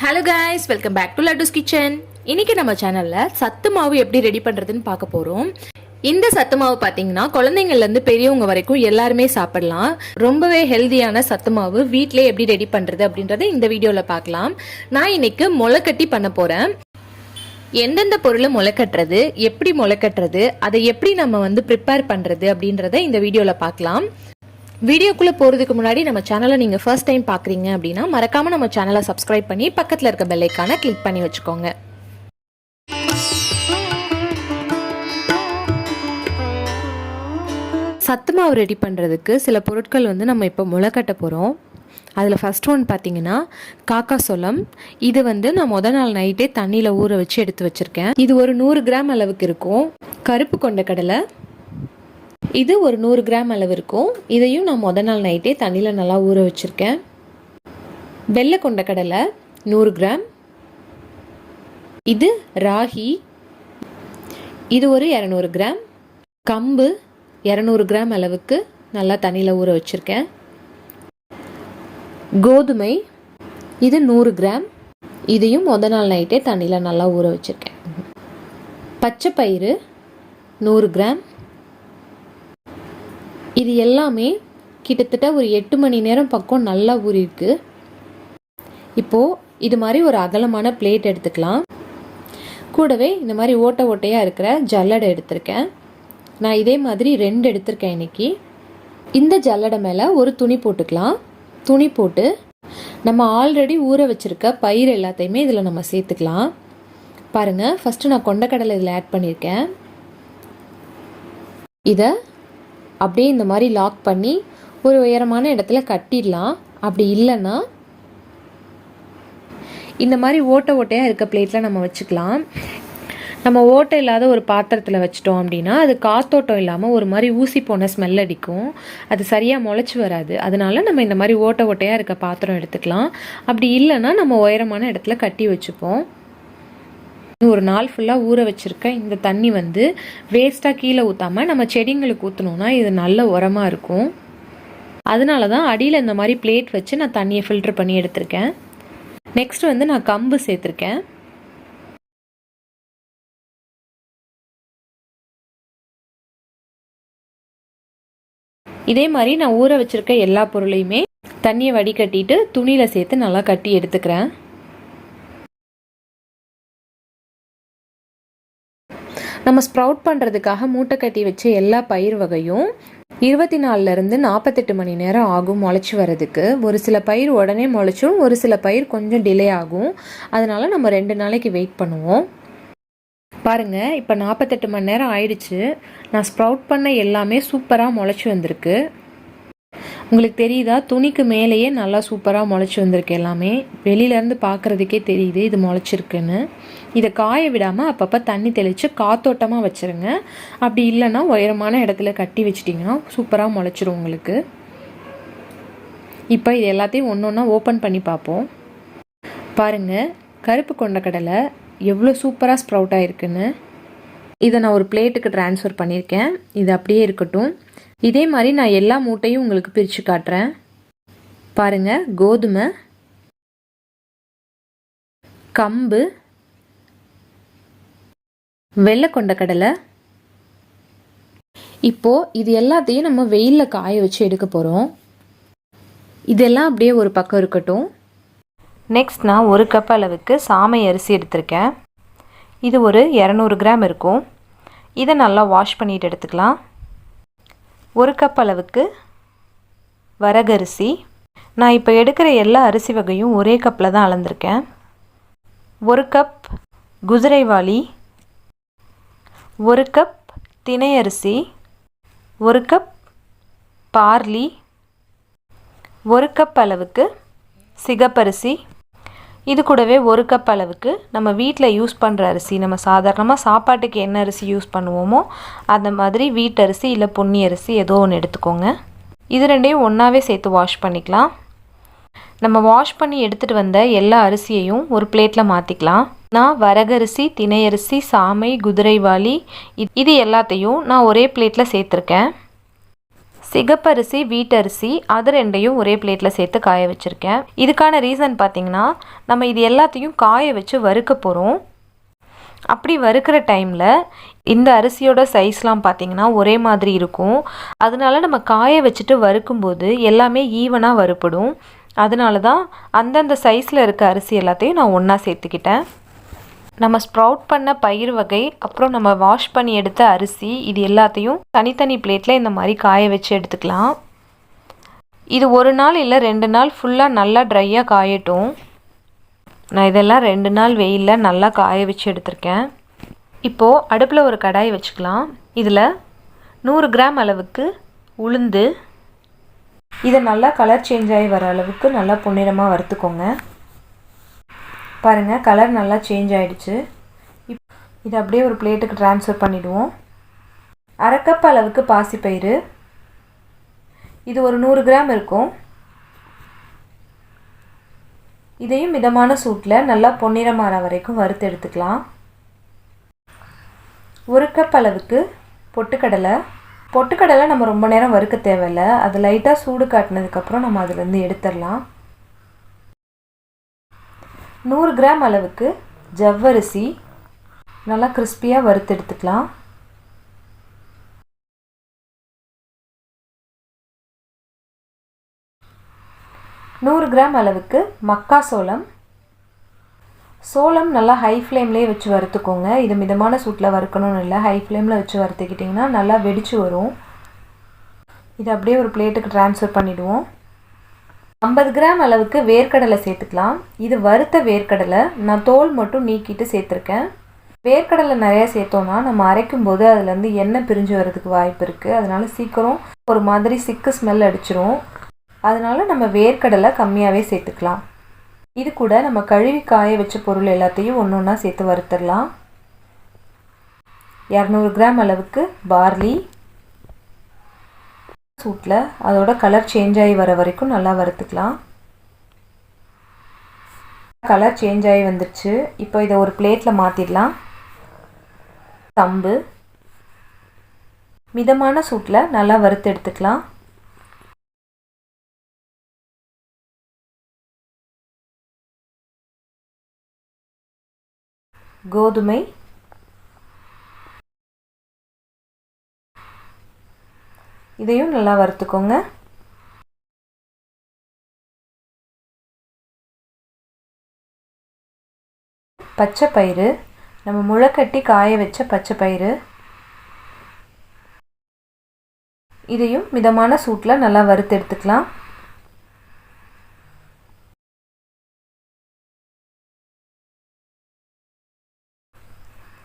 Hello guys, welcome back to Laddu's kitchen. இன்னைக்கு நம்ம சேனல்ல சத்து மாவு எப்படி ரெடி பண்றதுன்னு பார்க்க போறோம். இந்த சத்து மாவு பார்த்தீங்கன்னா குழந்தைங்கள்ல இருந்து பெரியவங்க வரைக்கும் எல்லாருமே சாப்பிடலாம். ரொம்பவே ஹெல்தியான சத்து மாவு வீட்டிலே எப்படி ரெடி பண்றது அப்படின்றத இந்த வீடியோல பார்க்கலாம். நான் இன்னைக்கு முளைக்கட்டி பண்ண போறேன். எந்தெந்த பொருளை முளைக்கட்டுறது, எப்படி முளைக்கட்டுறது, அதை எப்படி நம்ம ப்ரிப்பேர் பண்றது அப்படின்றத இந்த வீடியோல பார்க்கலாம். வீடியோக்குள்ளே போகிறதுக்கு முன்னாடி நம்ம சேனலை நீங்கள் ஃபர்ஸ்ட் டைம் பார்க்குறீங்க அப்படின்னா மறக்காமல் நம்ம சேனலை சப்ஸ்கிரைப் பண்ணி பக்கத்தில் இருக்க பெல் ஐக்கானை கிளிக் பண்ணி வச்சுக்கோங்க. சத்து மாவு ரெடி பண்ணுறதுக்கு சில பொருட்கள் நம்ம இப்போ முளைக்கட்ட போகிறோம். அதில் ஃபஸ்ட் ஒன் பார்த்தீங்கன்னா காக்காசோளம். இது நான் நாள் நைட்டே தண்ணியில் ஊற வச்சு எடுத்து வச்சுருக்கேன். இது ஒரு 100 கிராம் அளவுக்கு இருக்கும். கருப்பு கொண்ட கடலை, இது ஒரு 100 கிராம் அளவு இருக்கும். இதையும் நான் நாள் நைட்டே தண்ணியில் நல்லா ஊற வச்சுருக்கேன். வெள்ளை கொண்ட கடலை 100 கிராம். இது ராகி, இது ஒரு 200 கிராம். கம்பு 200 கிராம் அளவுக்கு நல்லா தண்ணியில் ஊற வச்சுருக்கேன். கோதுமை இது 100 கிராம். இதையும் நாள் நைட்டே தண்ணியில் நல்லா ஊற வச்சுருக்கேன். பச்சை பயிறு 100 கிராம். இது எல்லாமே கிட்டத்தட்ட ஒரு 8 மணி நேரம் பக்கம் நல்லா ஊறிருக்கு. இப்போது இது மாதிரி ஒரு அகலமான பிளேட் எடுத்துக்கலாம். கூடவே இந்த மாதிரி ஓட்டையாக இருக்கிற ஜல்லடை எடுத்திருக்கேன். நான் இதே மாதிரி 2 எடுத்திருக்கேன் இன்னைக்கு. இந்த ஜல்லடை மேலே ஒரு துணி போட்டுக்கலாம். துணி போட்டு நம்ம ஆல்ரெடி ஊற வச்சுருக்க பயிர் எல்லாத்தையுமே இதில் நம்ம சேர்த்துக்கலாம். பாருங்கள், ஃபஸ்ட்டு நான் கொண்டக்கடலை இதில் ஆட் பண்ணியிருக்கேன். இதை அப்படியே இந்த மாதிரி லாக் பண்ணி ஒரு உயரமான இடத்துல கட்டிடலாம். அப்படி இல்லைன்னா இந்த மாதிரி ஓட்டையாக இருக்க பிளேட்டில் நம்ம வச்சுக்கலாம். நம்ம ஓட்டை இல்லாத ஒரு பாத்திரத்தில் வச்சிட்டோம் அப்படின்னா அது காத்தோட்டம் இல்லாமல் ஒரு மாதிரி ஊசி போன ஸ்மெல் அடிக்கும். அது சரியாக முளைச்சி வராது. அதனால நம்ம இந்த மாதிரி ஓட்டையாக இருக்க பாத்திரம் எடுத்துக்கலாம். அப்படி இல்லைன்னா நம்ம உயரமான இடத்துல கட்டி வச்சுப்போம். ஒரு நாள் ஃபுல்லாக ஊற வச்சுருக்க இந்த தண்ணி வேஸ்ட்டாக கீழே ஊற்றாமல் நம்ம செடிங்களுக்கு ஊற்றணுன்னா இது நல்ல உரமாக இருக்கும். அதனால தான் அடியில் இந்த மாதிரி பிளேட் வச்சு நான் தண்ணியை ஃபில்டர் பண்ணி எடுத்திருக்கேன். நெக்ஸ்ட் நான் கம்பு சேர்த்துருக்கேன். இதே மாதிரி நான் ஊற வச்சுருக்க எல்லா பொருளையுமே தண்ணியை வடிகட்டிட்டு துணியில் சேர்த்து நல்லா கட்டி எடுத்துக்கிறேன். நம்ம ஸ்ப்ரவுட் பண்ணுறதுக்காக மூட்டை கட்டி வச்ச எல்லா பயிர் வகையும் 24லேருந்து 48 மணி நேரம் ஆகும் முளைச்சி வரதுக்கு. ஒரு சில பயிர் உடனே முளைச்சும், ஒரு சில பயிர் கொஞ்சம் டிலே ஆகும். அதனால் நம்ம 2 நாளைக்கு வெயிட் பண்ணுவோம். பாருங்கள், இப்போ 48 மணி நேரம் ஆயிடுச்சு. நான் ஸ்ப்ரவுட் பண்ண எல்லாமே சூப்பராக முளைச்சி வந்திருக்கு. உங்களுக்கு தெரியுதா? துணிக்கு மேலேயே நல்லா சூப்பராக முளைச்சி வந்திருக்கு. எல்லாமே வெளியிலேருந்து பார்க்குறதுக்கே தெரியுது இது முளைச்சிருக்குன்னு. இதை காய விடாமல் அப்பப்போ தண்ணி தெளித்து காத்தோட்டமாக வச்சுருங்க. அப்படி இல்லைன்னா உயரமான இடத்துல கட்டி வச்சிட்டிங்கன்னா சூப்பராக முளைச்சிரும் உங்களுக்கு. இப்போ இது எல்லாத்தையும் ஒன்று ஒன்றா ஓப்பன் பண்ணி பார்ப்போம். பாருங்கள், கருப்பு கொண்டக்கடலை எவ்வளோ சூப்பராக ஸ்ப்ரவுட் ஆகிருக்குன்னு. இதை நான் ஒரு பிளேட்டுக்கு ட்ரான்ஸ்ஃபர் பண்ணியிருக்கேன். இது அப்படியே இருக்கட்டும். இதே மாதிரி நான் எல்லா மூட்டையும் உங்களுக்கு பிரித்து காட்டுறேன். பாருங்கள், கோதுமை, கம்பு, வெள்ளை கொண்டக்கடலை. இப்போது இது எல்லாத்தையும் நம்ம வெயிலில் காய வச்சு எடுக்க போகிறோம். இதெல்லாம் அப்படியே ஒரு பக்கம் இருக்கட்டும். நெக்ஸ்ட் நான் 1 கப் அளவுக்கு சாமை அரிசி எடுத்திருக்கேன். இது ஒரு 200 கிராம் இருக்கும். இதை நல்லா வாஷ் பண்ணிட்டு எடுத்துக்கலாம். 1 கப் அளவுக்கு வரகரிசி. நான் இப்போ எடுக்கிற எல்லா அரிசி வகையும் ஒரே கப்பில் தான் அளந்திருக்கேன். 1 கப் குதிரைவாளி, 1 கப் தினை அரிசி, 1 கப் பார்லி, 1 கப் அளவுக்கு சிகப்பரிசி. இது கூடவே 1 கப் அளவுக்கு நம்ம வீட்டில் யூஸ் பண்ணுற அரிசி, நம்ம சாதாரணமாக சாப்பாட்டுக்கு என்ன அரிசி யூஸ் பண்ணுவோமோ அந்த மாதிரி வீட்டரிசி இல்லை பொன்னி அரிசி ஏதோ ஒன்று எடுத்துக்கோங்க. இது ரெண்டையும் ஒன்றாவே சேர்த்து வாஷ் பண்ணிக்கலாம். நம்ம வாஷ் பண்ணி எடுத்துகிட்டு வந்த எல்லா அரிசியையும் ஒரு பிளேட்டில் மாற்றிக்கலாம். நான் வரகரிசி, தினையரிசி, சாமை, குதிரைவாளி இது எல்லாத்தையும் நான் ஒரே பிளேட்டில் சேர்த்துருக்கேன். சிகப்பரிசி, வீட்டரிசி அது ரெண்டையும் ஒரே பிளேட்டில் சேர்த்து காய வச்சுருக்கேன். இதுக்கான ரீசன் பார்த்திங்கன்னா, நம்ம இது எல்லாத்தையும் காய வச்சு வறுக்க போகிறோம். அப்படி வறுக்கிற டைமில் இந்த அரிசியோட சைஸ்லாம் பார்த்திங்கன்னா ஒரே மாதிரி இருக்கும். அதனால நம்ம காய வச்சுட்டு வறுக்கும்போது எல்லாமே ஈவனாக வறுப்படும். அதனால தான் அந்தந்த சைஸில் இருக்க அரிசி எல்லாத்தையும் நான் ஒன்றா சேர்த்துக்கிட்டேன். நம்ம ஸ்ப்ரவுட் பண்ண பயிர் வகை, அப்புறம் நம்ம வாஷ் பண்ணி எடுத்த அரிசி, இது எல்லாத்தையும் தனித்தனி பிளேட்டில் இந்த மாதிரி காய வச்சு எடுத்துக்கலாம். இது 1 நாள் இல்லை 2 நாள் ஃபுல்லாக நல்லா ட்ரையாக காயட்டும். நான் இதெல்லாம் 2 நாள் வெயிலில் நல்லா காய வச்சு எடுத்திருக்கேன். இப்போது அடுப்பில் ஒரு கடாய் வச்சுக்கலாம். இதில் 100 கிராம் அளவுக்கு உளுந்து, இதை நல்லா கலர் சேஞ்ச் ஆகி வர அளவுக்கு நல்லா பொன்னிறமாக வறுத்துக்கோங்க. பாருங்கள், கலர் நல்லா சேஞ்ச் ஆகிடுச்சு. இதை அப்படியே ஒரு பிளேட்டுக்கு ட்ரான்ஸ்ஃபர் பண்ணிவிடுவோம். 1/2 கப் அளவுக்கு பாசிப்பயிறு, இது ஒரு 100 கிராம் இருக்கும். இதையும் மிதமான சூட்டில் நல்லா பொன்னிறமான வரைக்கும் வறுத்து எடுத்துக்கலாம். 1 கப் அளவுக்கு பொட்டுக்கடலை நம்ம ரொம்ப நேரம் வறுக்க தேவையில்லை. அது லைட்டாக சூடு காட்டினதுக்கப்புறம் நம்ம அதுலேருந்து எடுத்துடலாம். 100 கிராம் அளவுக்கு ஜவ்வரிசி நல்லா கிறிஸ்பியாக வறுத்து எடுத்துக்கலாம். 100 கிராம் அளவுக்கு மக்காசோளம். சோளம் நல்லா ஹை ஃப்ளேம்லேயே வச்சு வறுத்துக்கோங்க. இது மிதமான சூட்டில் வறுக்கணும்னு இல்லை, ஹை ஃப்ளேமில் வச்சு வறுத்துக்கிட்டிங்கன்னா நல்லா வெடிச்சு வரும். இதை அப்படியே ஒரு பிளேட்டுக்கு ட்ரான்ஸ்ஃபர் பண்ணிவிடுவோம். 50 கிராம் அளவுக்கு வேர்க்கடலை சேர்த்துக்கலாம். இது வறுத்த வேர்க்கடலை, நான் தோல் மட்டும் நீக்கிட்டு சேர்த்துருக்கேன். வேர்க்கடலை நிறையா சேர்த்தோன்னா நம்ம அரைக்கும் போது அதுலேருந்து எண்ணெய் பிரிஞ்சு வரதுக்கு வாய்ப்பு இருக்குது. அதனால சீக்கிரம் ஒரு மாதிரி சிக்கு ஸ்மெல் அடிச்சிரும். அதனால நம்ம வேர்க்கடலை கம்மியாகவே சேர்த்துக்கலாம். இது கூட நம்ம கழுவி காய வச்ச பொருள் எல்லாத்தையும் ஒன்று ஒன்றா சேர்த்து வறுத்துடலாம். 200 கிராம் அளவுக்கு பார்லி, சூட்டில் அதோட கலர் சேஞ்ச் ஆகி வர வரைக்கும் நல்லா வறுத்துக்கலாம். கலர் சேஞ்ச் ஆகி வந்துடுச்சு. இப்போ இதை ஒரு பிளேட்டில் மாற்றிடலாம். கம்பு மிதமான சூட்டில் நல்லா வறுத்து எடுத்துக்கலாம். கோதுமை, இதையும் நல்லா வறுத்துக்கோங்க. பச்சை பயிறு, நம்ம முளைக்கட்டி காய வச்ச பச்சை பயிறு, இதையும் மிதமான சூட்டில் நல்லா வறுத்து எடுத்துக்கலாம்.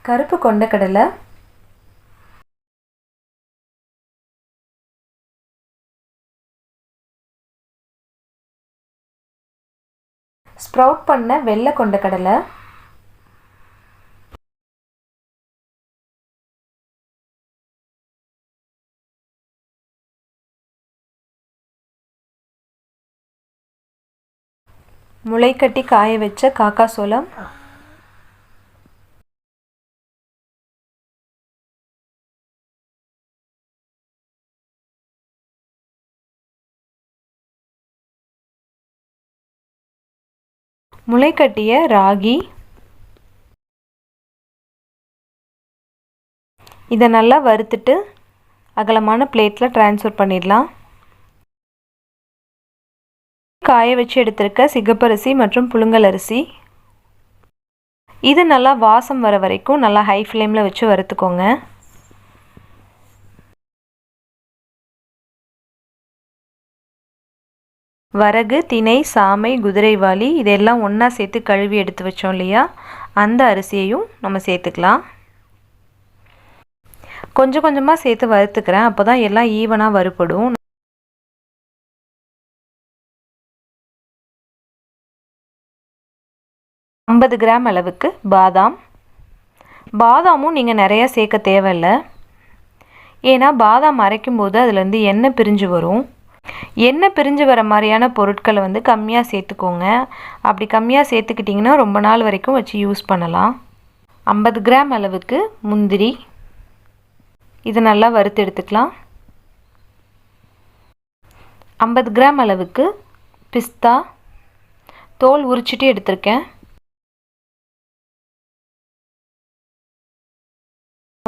கருப்பு கொண்டக்கடலை, ஸ்ப்ரவுட் பண்ண வெள்ளை கொண்டக்கடலை, முளைக்கட்டி காய வச்ச காக்காசோளம், முளைக்கட்டிய ராகி, இதை நல்லா வறுத்துட்டு அகலமான பிளேட்டில் ட்ரான்ஸ்ஃபர் பண்ணிடலாம். காய வச்சு எடுத்திருக்க சிகப்பரிசி மற்றும் புழுங்கல் அரிசி, இது நல்லா வாசம் வர வரைக்கும் நல்லா ஹை ஃப்ளேமில் வச்சு வறுத்துக்கோங்க. வரகு, திணை, சாமை, குதிரைவாலி இதெல்லாம் ஒன்றா சேர்த்து கழுவி எடுத்து வச்சோம் இல்லையா, அந்த அரிசியையும் நம்ம சேர்த்துக்கலாம். கொஞ்சம் கொஞ்சமாக சேர்த்து வறுத்துக்கிறேன், அப்போ தான் எல்லாம் ஈவனாக வறுப்படும். ஐம்பது கிராம் அளவுக்கு பாதாமும் நீங்கள் நிறையா சேர்க்க தேவையில்லை. ஏன்னா பாதாம் அரைக்கும் போது அதுலேருந்து எண்ணெய் பிரிஞ்சு வரும். எண்ணெய் பிரிஞ்சு வர மாதிரியான பொருட்களை வந்து கம்மியாக சேர்த்துக்கோங்க. அப்படி கம்மியாக சேர்த்துக்கிட்டிங்கன்னா ரொம்ப நாள் வரைக்கும் வச்சு யூஸ் பண்ணலாம். 50 கிராம் அளவுக்கு முந்திரி, இதை நல்லா வறுத்து எடுத்துக்கலாம். 50 கிராம் அளவுக்கு பிஸ்தா தோல் உரிச்சிட்டு எடுத்திருக்கேன்.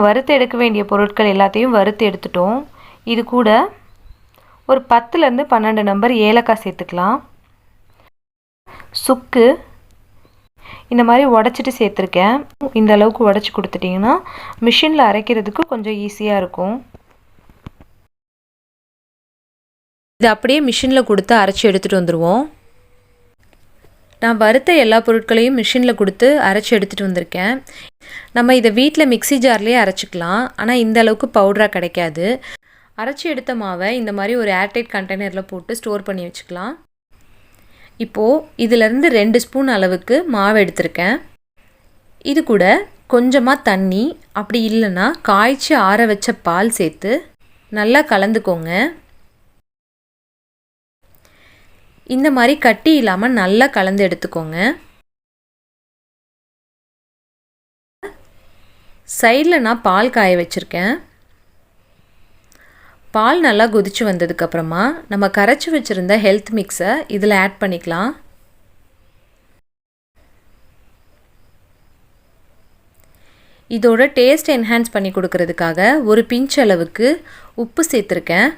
வறுத்து எடுக்க வேண்டிய பொருட்கள் எல்லாத்தையும் வறுத்து எடுத்துட்டோம். இது கூட ஒரு 10லேருந்து 12 நம்பர் ஏலக்காய் சேர்த்துக்கலாம். சுக்கு இந்த மாதிரி உடச்சிட்டு சேர்த்துருக்கேன். இந்த அளவுக்கு உடச்சி கொடுத்துட்டிங்கன்னா மிஷினில் அரைக்கிறதுக்கு கொஞ்சம் ஈஸியாக இருக்கும். இது அப்படியே மிஷினில் கொடுத்து அரைச்சி எடுத்துகிட்டு வந்துடுவோம். நான் வறுத்த எல்லா பொருட்களையும் மிஷினில் கொடுத்து அரைச்சி எடுத்துகிட்டு வந்திருக்கேன். நம்ம இதை வீட்டில் மிக்ஸி ஜார்லேயே அரைச்சிக்கலாம். ஆனால் இந்த அளவுக்கு பவுடராக கிடைக்காது. அரைச்சி எடுத்த மாவை இந்த மாதிரி ஒரு ஏர்டைட் கண்டெய்னரில் போட்டு ஸ்டோர் பண்ணி வச்சுக்கலாம். இப்போது இதிலேருந்து 2 ஸ்பூன் அளவுக்கு மாவு எடுத்திருக்கேன். இது கூட கொஞ்சமாக தண்ணி, அப்படி இல்லைன்னா காய்ச்சி ஆற வச்ச பால் சேர்த்து நல்லா கலந்துக்கோங்க. இந்த மாதிரி கட்டி இல்லாமல் நல்லா கலந்து எடுத்துக்கோங்க. சைடில் நான் பால் காய வச்சுருக்கேன். பால் நல்லா கொதிச்சு வந்ததுக்கப்புறமா நம்ம கரைச்சி வச்சுருந்த ஹெல்த் மிக்ஸை இதில் ஆட் பண்ணிக்கலாம். இதோட டேஸ்ட் என்ஹான்ஸ் பண்ணி கொடுக்கறதுக்காக ஒரு பிஞ்ச் அளவுக்கு உப்பு சேர்த்துருக்கேன்.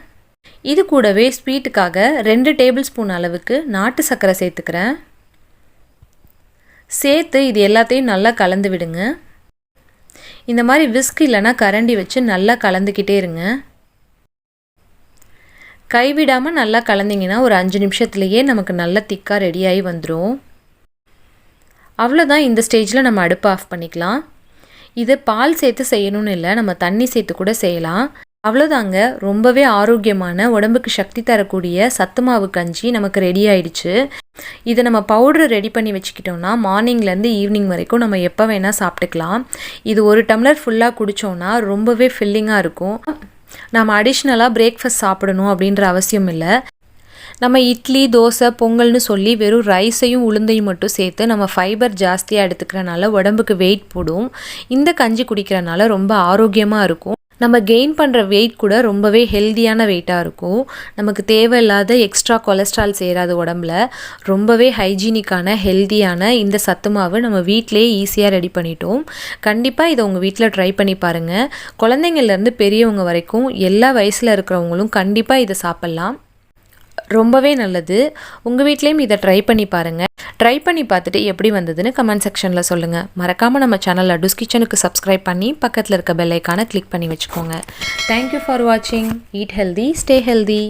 இது கூடவே ஸ்வீட்டுக்காக 2 டேபிள் ஸ்பூன் அளவுக்கு நாட்டு சர்க்கரை சேர்த்துக்கிறேன். சேர்த்து இது எல்லாத்தையும் நல்லா கலந்து விடுங்க. இந்த மாதிரி விஸ்க் இல்லைன்னா கரண்டி வச்சு நல்லா கலந்துக்கிட்டே இருங்க. கைவிடாமல் நல்லா கலந்திங்கன்னா ஒரு 5 நிமிஷத்துலேயே நமக்கு நல்லா திக்காக ரெடியாகி வந்துடும். அவ்வளோதான். இந்த ஸ்டேஜில் நம்ம அடுப்பை ஆஃப் பண்ணிக்கலாம். இது பால் சேர்த்து செய்யணும்னு இல்லை, நம்ம தண்ணி சேர்த்து கூட செய்யலாம். அவ்வளோதாங்க. ரொம்பவே ஆரோக்கியமான உடம்புக்கு சக்தி தரக்கூடிய சத்து மாவு கஞ்சி நமக்கு ரெடி ஆயிடுச்சு. இதை நம்ம பவுடர் ரெடி பண்ணி வச்சுக்கிட்டோம்னா மார்னிங்லேருந்து ஈவினிங் வரைக்கும் நம்ம எப்போ வேணால் சாப்பிட்டுக்கலாம். இது ஒரு டம்ளர் ஃபுல்லாக குடித்தோன்னா ரொம்பவே ஃபில்லிங்காக இருக்கும். நம்ம அடிஷ்னலாக பிரேக்ஃபாஸ்ட் சாப்பிடணும் அப்படின்ற அவசியம் இல்லை. நம்ம இட்லி, தோசை, பொங்கல்னு சொல்லி வெறும் ரைஸையும் உளுந்தையும் மட்டும் சேர்த்து நம்ம ஃபைபர் ஜாஸ்தியாக எடுத்துக்கிறனால உடம்புக்கு வெயிட் போடும். இந்த கஞ்சி குடிக்கிறனால ரொம்ப ஆரோக்கியமாக இருக்கும். நம்ம கெயின் பண்ணுற வெயிட் கூட ரொம்பவே ஹெல்தியான வெயிட்டாக இருக்கும். நமக்கு தேவையில்லாத எக்ஸ்ட்ரா கொலஸ்ட்ரால் சேராத உடம்புல ரொம்பவே ஹைஜீனிக்கான ஹெல்தியான இந்த சத்து மாவு நம்ம வீட்டிலேயே ஈஸியாக ரெடி பண்ணிட்டோம். கண்டிப்பாக இதை உங்கள் வீட்டில் ட்ரை பண்ணி பாருங்கள். குழந்தைங்கள்லேருந்து பெரியவங்க வரைக்கும் எல்லா வயசில் இருக்கிறவங்களும் கண்டிப்பாக இதை சாப்பிட்லாம். ரொம்பவே நல்லது. உங்கள் வீட்லேயும் இதை ட்ரை பண்ணி பாருங்கள். ட்ரை பண்ணி பார்த்துட்டு எப்படி வந்ததுன்னு கமெண்ட் செக்ஷனில் சொல்லுங்கள். மறக்காமல் நம்ம சேனல் லட்டுஸ் கிச்சனுக்கு சப்ஸ்கிரைப் பண்ணி பக்கத்தில் இருக்க பெல் ஐக்கானை கிளிக் பண்ணி வச்சுக்கோங்க. தேங்க்யூ ஃபார் வாட்சிங். Eat healthy, stay healthy.